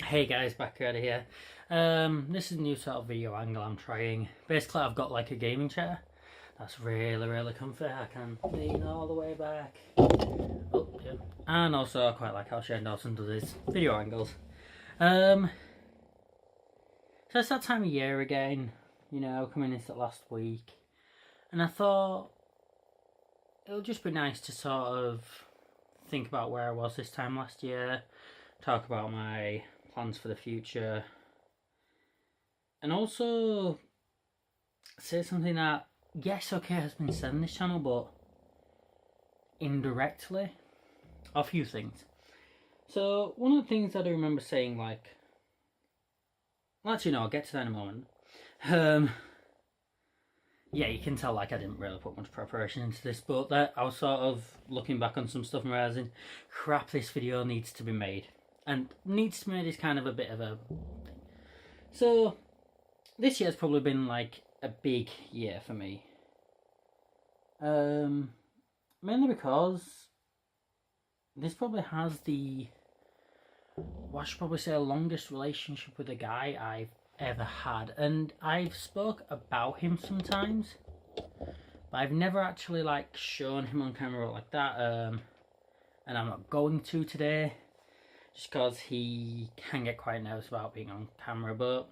Hey guys, back out of here. This is a new sort of video angle I'm trying. Basically, I've got like a gaming chair that's really comfy. I can lean all the way back. Oh, yeah. And also, I quite like how Shane Dawson does his video angles. So it's that time of year again, coming into the last week. And I thought it'll just be nice to sort of think about where I was this time last year, talk about my plans for the future, and also say something that, yes, okay, has been said on this channel, but indirectly, a few things. So one of the things that I remember saying, actually no, I'll get to that in a moment. Yeah, you can tell like I didn't really put much preparation into this, but that I was sort of looking back on some stuff and realising, crap, this video needs to be made. And needs to be made is kind of a bit of a thing. So this year's probably been like a big year for me. Mainly because this probably has the, well, I should probably say, longest relationship with a guy I've ever had, and I've spoke about him sometimes, but I've never actually like shown him on camera like that, and I'm not going to today, just because he can get quite nervous about being on camera. But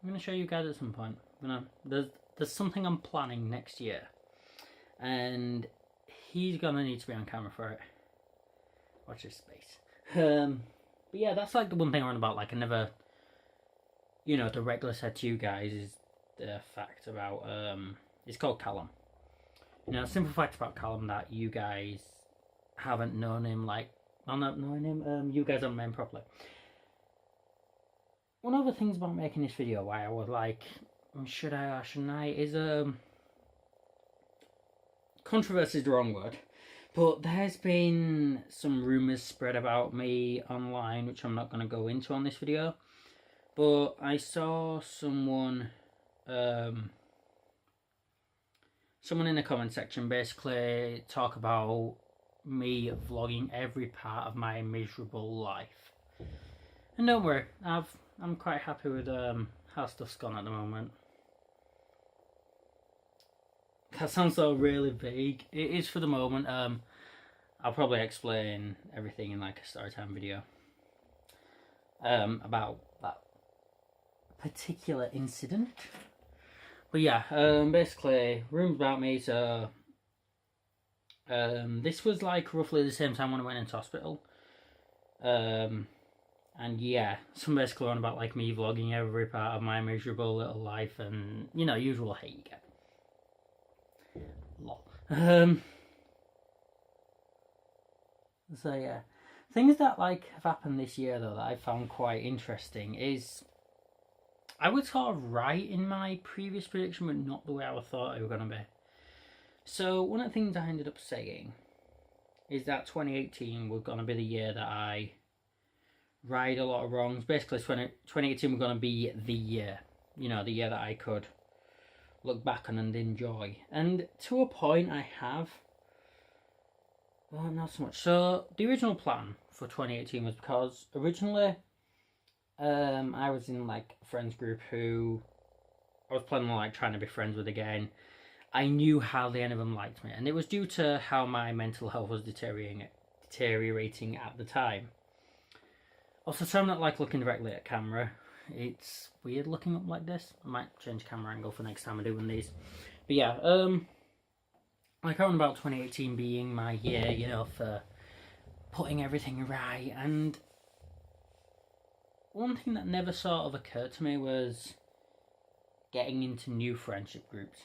I'm gonna show you guys at some point. There's something I'm planning next year, and he's gonna need to be on camera for it. Watch this space. But yeah, that's like the one thing I'm on about. Like I never, directly said to you guys is the fact about it's called Callum. Simple fact about Callum that you guys haven't known him, not knowing him, you guys haven't met him properly. One of the things about making this video, why I was like, should I or shouldn't I, is controversy is the wrong word, but there's been some rumours spread about me online, which I'm not going to go into on this video. But I saw someone in the comment section basically talk about me vlogging every part of my miserable life. And don't worry, I'm quite happy with how stuff's gone at the moment. That sounds so really vague. It is for the moment. I'll probably explain everything in like a story time video about that particular incident. But yeah, basically, rumors about me. So this was like roughly the same time when I went into hospital. And yeah, some basically on about like me vlogging every part of my miserable little life, and usual hate you get. Lol. So yeah, things that like have happened this year though that I found quite interesting is I was sort of right in my previous prediction, but not the way I thought it was going to be. So one of the things I ended up saying is that 2018 was going to be the year that I right a lot of wrongs. Basically, 2018 was going to be the year, the year that I could look back on and enjoy. And to a point I have, well, not so much. So the original plan for 2018 was because originally I was in like a friends group who I was planning on like trying to be friends with again. I knew hardly any of them liked me, and it was due to how my mental health was deteriorating at the time. Also, so I'm not like looking directly at camera. It's weird looking up like this. I might change camera angle for next time I do one of these. But yeah, like I on about 2018 being my year, for putting everything right. And one thing that never sort of occurred to me was getting into new friendship groups.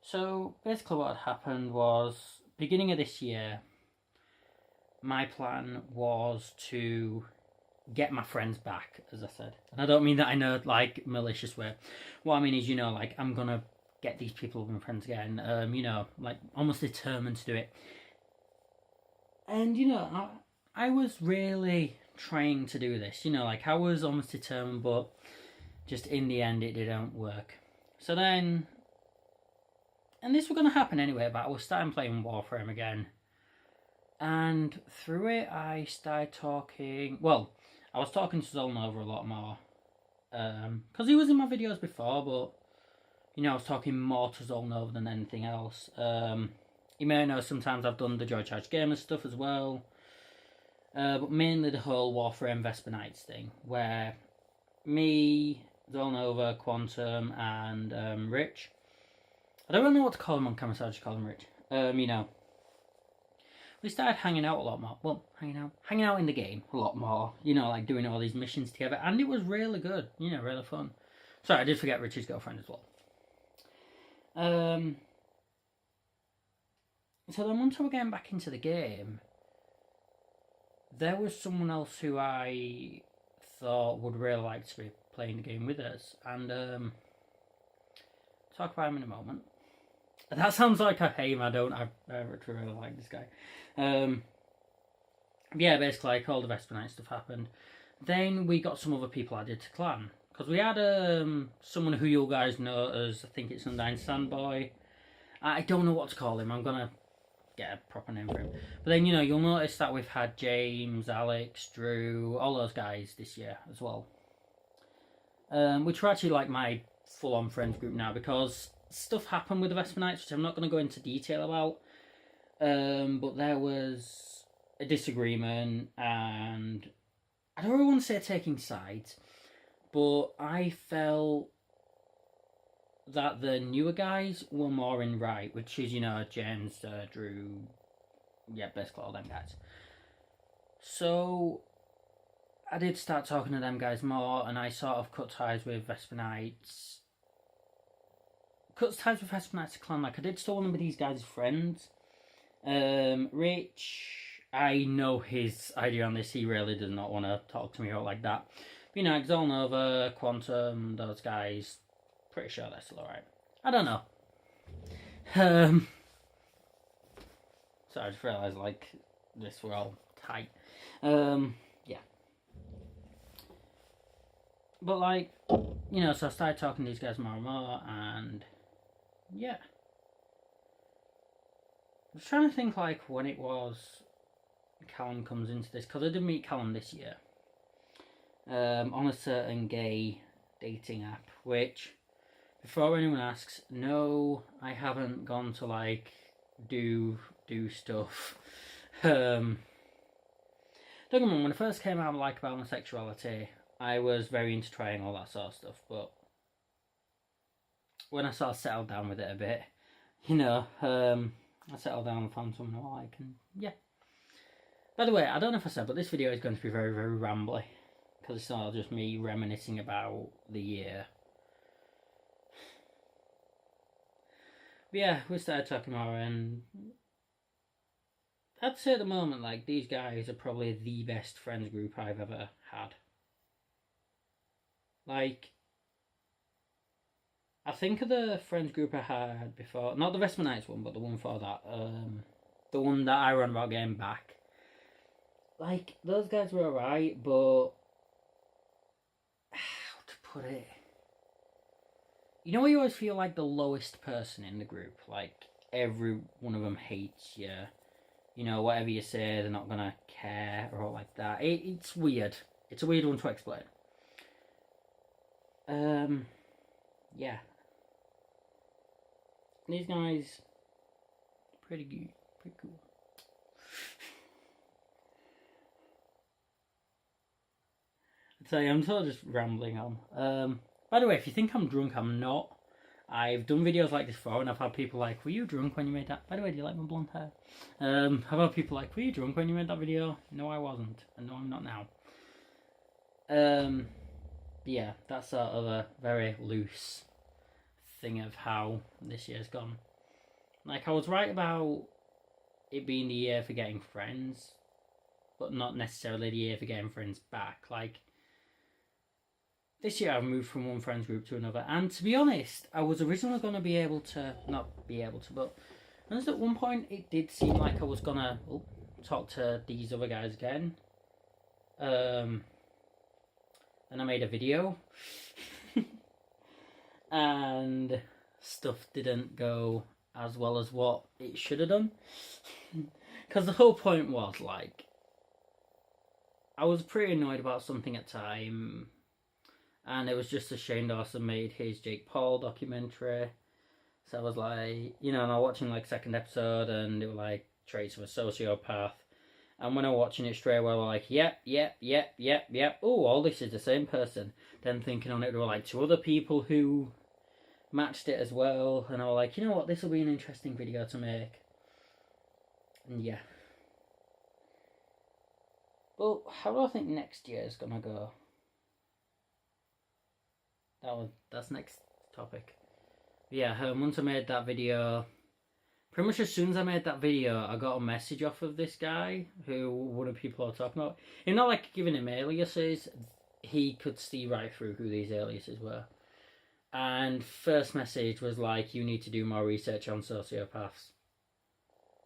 So basically what had happened was, beginning of this year, my plan was to get my friends back, as I said. And I don't mean that in a like malicious way. What I mean is, like I'm gonna get these people as my friends again. Like almost determined to do it. And I was really trying to do this. Like I was almost determined, but just in the end it didn't work. So then, and this was gonna happen anyway, but I was starting playing Warframe again. And through it, I started talking. Well, I was talking to Zolnova a lot more. Because he was in my videos before, but I was talking more to Zolnova than anything else. You may know sometimes I've done the Joy Charge Gamer stuff as well. But mainly the whole Warframe and Vesper Knights thing, where me, Zolnova, Quantum, and Rich. I don't really know what to call him on camera, so I just call him Rich. We started hanging out a lot more. Well, hanging out in the game a lot more. Like doing all these missions together, and it was really good. Really fun. Sorry, I did forget Rich's girlfriend as well. So then once I was getting back into the game, there was someone else who I thought would really like to be playing the game with us, and talk about him in a moment. That sounds like a hate. I really like this guy. Basically, like all the Vesper Knight stuff happened. Then we got some other people added to clan, because we had someone who you guys know as, I think it's Undyne Sandboy. I don't know what to call him. I'm gonna get a proper name for him. But then you'll notice that we've had James, Alex, Drew, all those guys this year as well. Which are actually like my full-on friends group now, because stuff happened with the Vesper Knights, which I'm not going to go into detail about. But there was a disagreement, and I don't really want to say taking sides, but I felt that the newer guys were more in right, which is, James, Drew, basically all them guys. So I did start talking to them guys more, and I sort of cut ties with Vesper Knights. Cut ties with Vesper Knights clan. Like, I did still want to be these guys' friends. Rich, I know his idea on this. He really does not want to talk to me out like that. But, Xolnova, Quantum, those guys, pretty sure they're still alright. I don't know. So I just realised, like, this we're all tight. But, like, so I started talking to these guys more and more, and I was trying to think, like, when it was Callum comes into this, because I did meet Callum this year on a certain gay dating app, which, before anyone asks, no, I haven't gone to, like, do stuff. Don't get me wrong, when I first came out, like, about my sexuality, I was very into trying all that sort of stuff, but when I sort of settled down with it a bit, I settled down and found someone I like, and By the way, I don't know if I said, but this video is going to be very, very rambly, because it's not just me reminiscing about the year. But we started talking more, and I'd say at the moment, like, these guys are probably the best friends group I've ever had. Like, I think of the friends group I had before, not the Vesper Knights one, but the one before that, the one that I ran about getting back. Like, those guys were alright, but how to put it? You always feel like the lowest person in the group. Like, every one of them hates you. Whatever you say, they're not gonna care, or all like that. It's weird. It's a weird one to explain. These guys, pretty good, pretty cool. I tell you, I'm sort of just rambling on. By the way, if you think I'm drunk, I'm not. I've done videos like this before, and I've had people like, "Were you drunk when you made that?" By the way, do you like my blonde hair? I've had people like, "Were you drunk when you made that video?" No, I wasn't, and no, I'm not now. That's sort of a very loose thing of how this year's gone. Like, I was right about it being the year for getting friends, but not necessarily the year for getting friends back. Like, this year I've moved from one friends group to another, and to be honest, I was originally going to be able to, not be able to, but at one point it did seem like I was going to talk to these other guys again. And I made a video, and stuff didn't go as well as what it should have done. Because the whole point was, like, I was pretty annoyed about something at the time, and it was just a Shane Dawson made his Jake Paul documentary. So I was like, and I was watching, like, second episode, and it was, like, traits of a sociopath. And when I was watching it straight away, I was like, yep. Oh, all this is the same person. Then thinking on it, there were, like, 2 other people who matched it as well. And I was like, you know what, this will be an interesting video to make. And yeah. Well, how do I think next year is gonna go? That's next topic. Yeah, once I made that video, pretty much as soon as I made that video, I got a message off of this guy who one of the people I was talking about. He's not like giving him aliases, he could see right through who these aliases were. And first message was like, you need to do more research on sociopaths.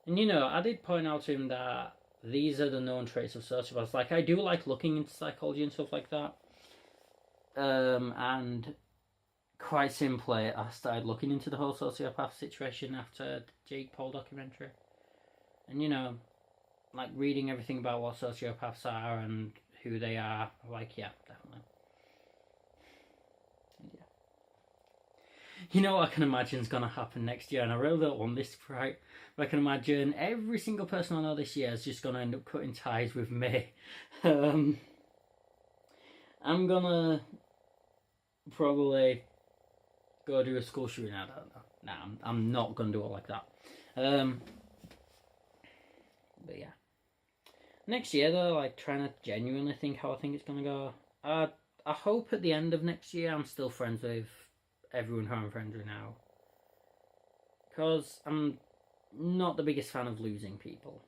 And I did point out to him that these are the known traits of sociopaths. Like, I do like looking into psychology and stuff like that. And quite simply, I started looking into the whole sociopath situation after the Jake Paul documentary. And, like, reading everything about what sociopaths are and who they are. Like, yeah, definitely. Yeah. What I can imagine is going to happen next year, and I really don't want this right, but I can imagine every single person I know this year is just going to end up cutting ties with me. I'm going to probably go do a school shooting, I don't know. Nah, I'm not going to do it like that. But yeah. Next year, though, like, trying to genuinely think how I think it's going to go. I hope at the end of next year I'm still friends with everyone who I'm friends with now. Because I'm not the biggest fan of losing people.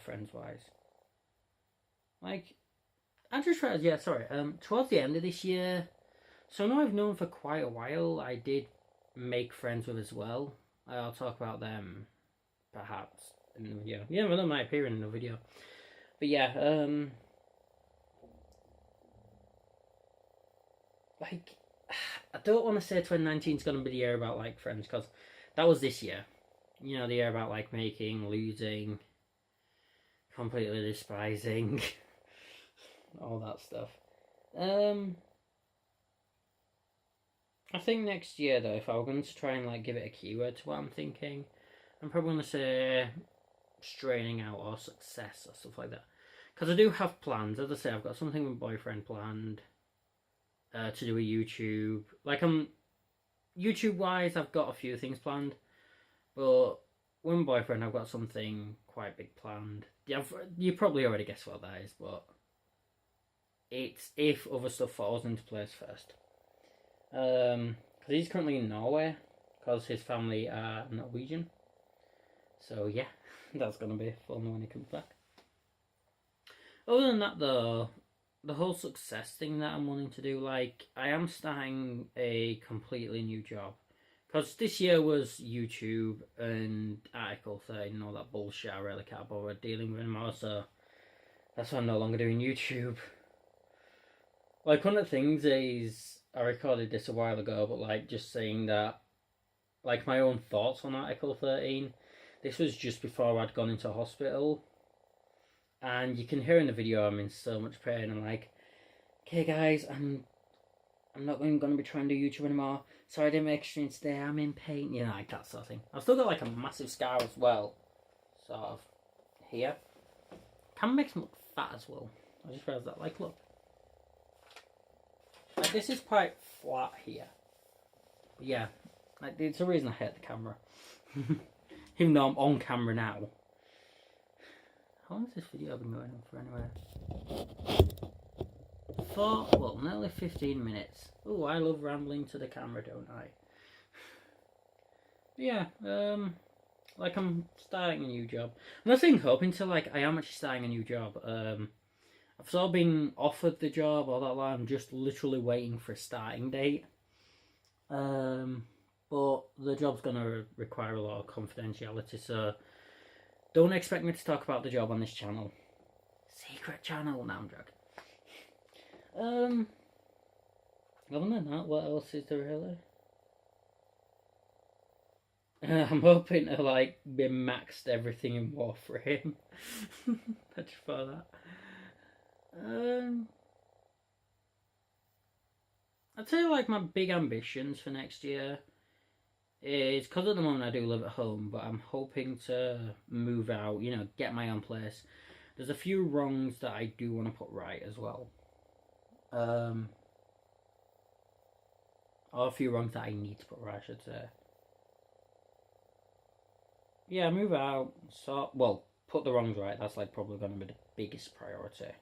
Friends-wise. Like, I just realized, towards the end of this year, someone I've known for quite a while, I did make friends with as well. I'll talk about them, perhaps, in the video. Yeah, well, they might appear in the video. But yeah, like, I don't want to say 2019 is going to be the year about, like, friends, because that was this year. The year about, like, making, losing, completely despising, all that stuff. I think next year, though, if I were going to try and, like, give it a keyword to what I'm thinking, I'm probably going to say straining out or success or stuff like that. Because I do have plans. As I say, I've got something with my boyfriend planned to do with YouTube. Like, YouTube-wise, I've got a few things planned. But with my boyfriend, I've got something quite big planned. You probably already guessed what that is, but it's if other stuff falls into place first. Because he's currently in Norway, because his family are Norwegian. So yeah, that's going to be fun when he comes back. Other than that, though, the whole success thing that I'm wanting to do, like, I am starting a completely new job. Because this year was YouTube and Article 30 and all that bullshit I really can't bother dealing with anymore, so that's why I'm no longer doing YouTube. Like, one of the things is, I recorded this a while ago, but, like, just saying that, like, my own thoughts on Article 13, this was just before I'd gone into hospital, and you can hear in the video I'm in so much pain. I'm like, okay guys, I'm not going to be trying to do YouTube anymore, sorry I didn't make a stream today, I'm in pain, like that sort of thing. I've still got, like, a massive scar as well, sort of, here. Can make them look fat as well, I just realised that, like, look. Like, this is quite flat here. But yeah, like, it's a reason I hate the camera. Even though I'm on camera now. How long has this video been going on for anyway? Nearly 15 minutes. Oh, I love rambling to the camera, don't I? Yeah, like, I'm starting a new job. I'm not saying hoping to, like, I am actually starting a new job. I've sort of been offered the job, or that I'm just literally waiting for a starting date. But the job's going to require a lot of confidentiality, so don't expect me to talk about the job on this channel. Secret channel, now I'm joking. Other than that, what else is there really? I'm hoping to like be maxed everything in Warframe. I just thought that. I'd say like my big ambitions for next year is because at the moment I do live at home, but I'm hoping to move out. You know, get my own place. There's a few wrongs that I do want to put right as well. Or a few wrongs that I need to put right, I should say. Yeah, move out. So, well, put the wrongs right. That's like probably going to be the biggest priority.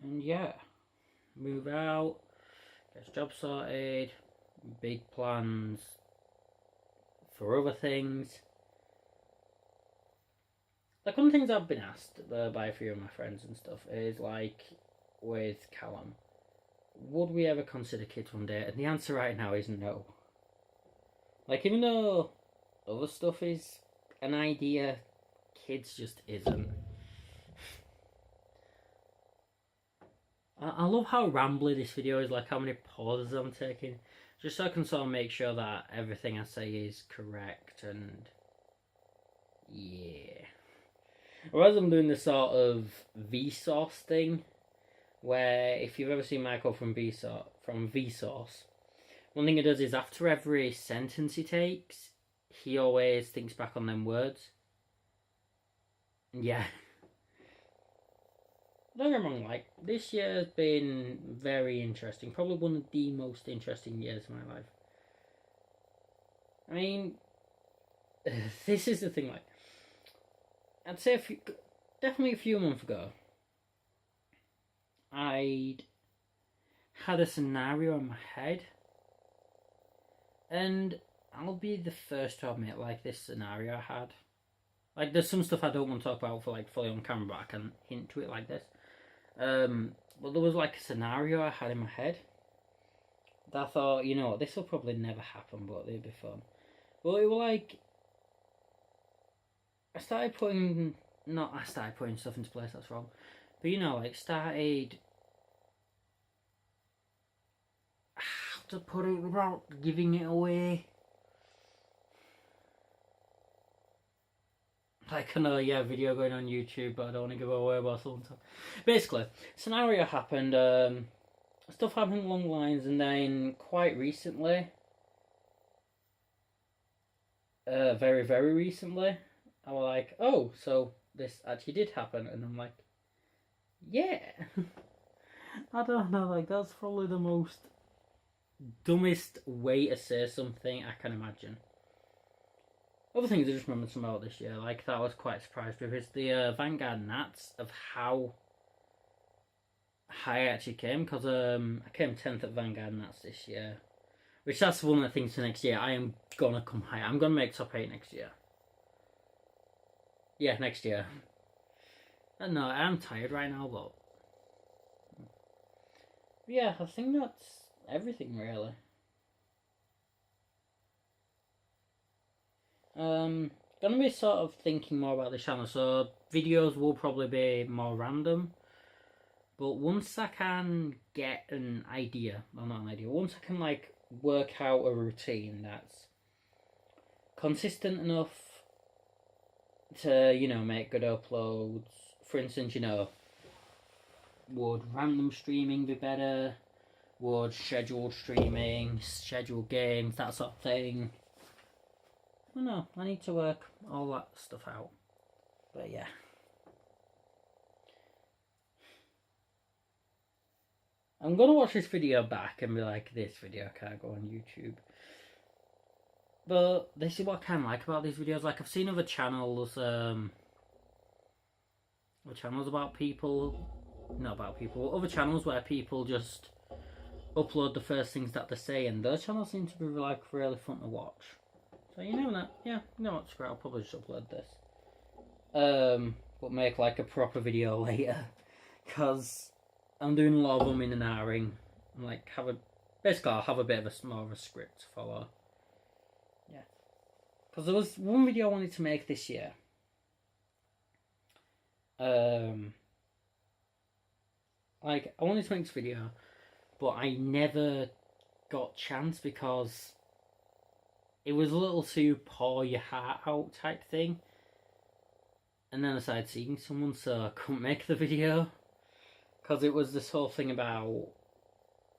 And yeah, move out, get job sorted, big plans for other things. Like one of the things I've been asked by a few of my friends and stuff is like with Callum, would we ever consider kids one day? And the answer right now is no. Like even though other stuff is an idea, kids just isn't. I love how rambly this video is, like how many pauses I'm taking. Just so I can sort of make sure that everything I say is correct and yeah. Whereas I'm doing this sort of Vsauce thing, where if you've ever seen Michael from Vsauce, one thing he does is after every sentence he takes, he always thinks back on them words. Yeah. Don't get me wrong, like, this year has been very interesting. Probably one of the most interesting years of my life. I mean, this is the thing, like, I'd say definitely a few months ago, I'd had a scenario in my head, and I'll be the first to admit, like, this scenario I had. Like, there's some stuff I don't want to talk about for, like, fully on camera, but I can hint to it like this. But there was like a scenario I had in my head that I thought, you know, this will probably never happen, but it'd be fun. Well, it was like I started putting stuff into place. That's wrong, but you know, like started how to put it without giving it away. Like, I know, yeah, video going on YouTube, but I don't want to give it away about something. Basically, scenario happened, stuff happened along the lines, and then quite recently, very, very recently, I was like, oh, so this actually did happen, and I'm like, yeah. I don't know, like, that's probably the most dumbest way to say something I can imagine. Other things I just remembered some about this year, like that I was quite surprised with, is the Vanguard Nats of how high I actually came, because I came 10th at Vanguard Nats this year, which that's one of the things for next year. I am gonna come high. I'm gonna make top 8 next year. Yeah, next year. I know, I'm tired right now, but yeah, I think that's everything really. Gonna be sort of thinking more about the channel, so videos will probably be more random. But once I can get an idea, well not an idea, once I can like work out a routine that's consistent enough to, you know, make good uploads. For instance, you know, would random streaming be better? Would scheduled streaming, scheduled games, that sort of thing? I don't know, I need to work all that stuff out. But yeah. I'm gonna watch this video back and be like, this video can't go on YouTube. But this is what I kind of like about these videos. Like, I've seen other channels, other channels about people, not about people, other channels where people just upload the first things that they say, and those channels seem to be like really fun to watch. So you know that, yeah, you know what, screw it, I'll probably just upload this. But make like a proper video later, because I'm doing a lot of in and ahhing. I'm like, basically I'll have a bit of more of a script to follow. Yeah. Because there was one video I wanted to make this year. Like, I wanted to make this video, but I never got chance because it was a little too pour your heart out type thing. And then I started seeing someone, so I couldn't make the video. Because it was this whole thing about,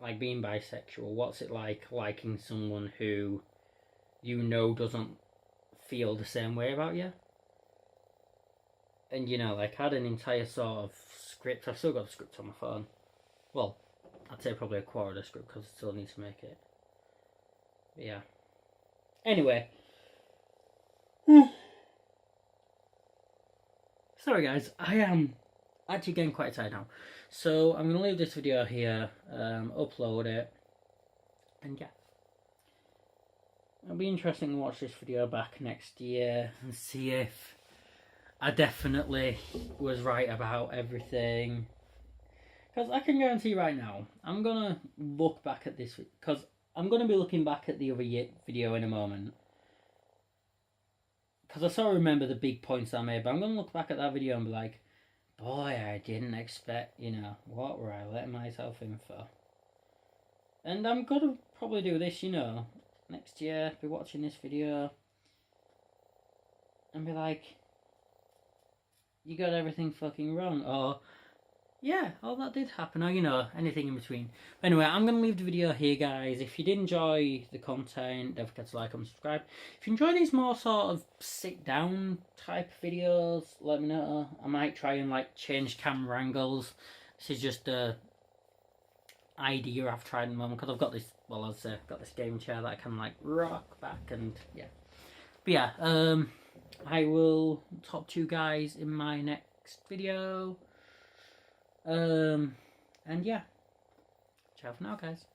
like, being bisexual. What's it like liking someone who you know doesn't feel the same way about you? And, you know, like, I had an entire sort of script. I've still got the script on my phone. Well, I'd say probably a quarter of the script because I still need to make it. But yeah. Anyway. Sorry guys, I am actually getting quite tired now. So I'm going to leave this video here, upload it, and yeah. It'll be interesting to watch this video back next year and see if I definitely was right about everything. Because I can guarantee right now, I'm going to look back at this, because I'm going to be looking back at the other video in a moment. Because I sort of remember the big points I made, but I'm going to look back at that video and be like, boy, I didn't expect, you know, what were I letting myself in for? And I'm going to probably do this, you know, next year, be watching this video and be like, you got everything fucking wrong, or yeah, all that did happen, or you know, anything in between. But anyway, I'm going to leave the video here, guys. If you did enjoy the content, don't forget to like and subscribe. If you enjoy these more sort of sit-down type videos, let me know. I might try and like change camera angles. This is just a idea I've tried at the moment, because I've got this, well, as I say, I've got this gaming chair that I can like rock back, and yeah. But yeah, I will talk to you guys in my next video. And yeah, ciao for now, guys.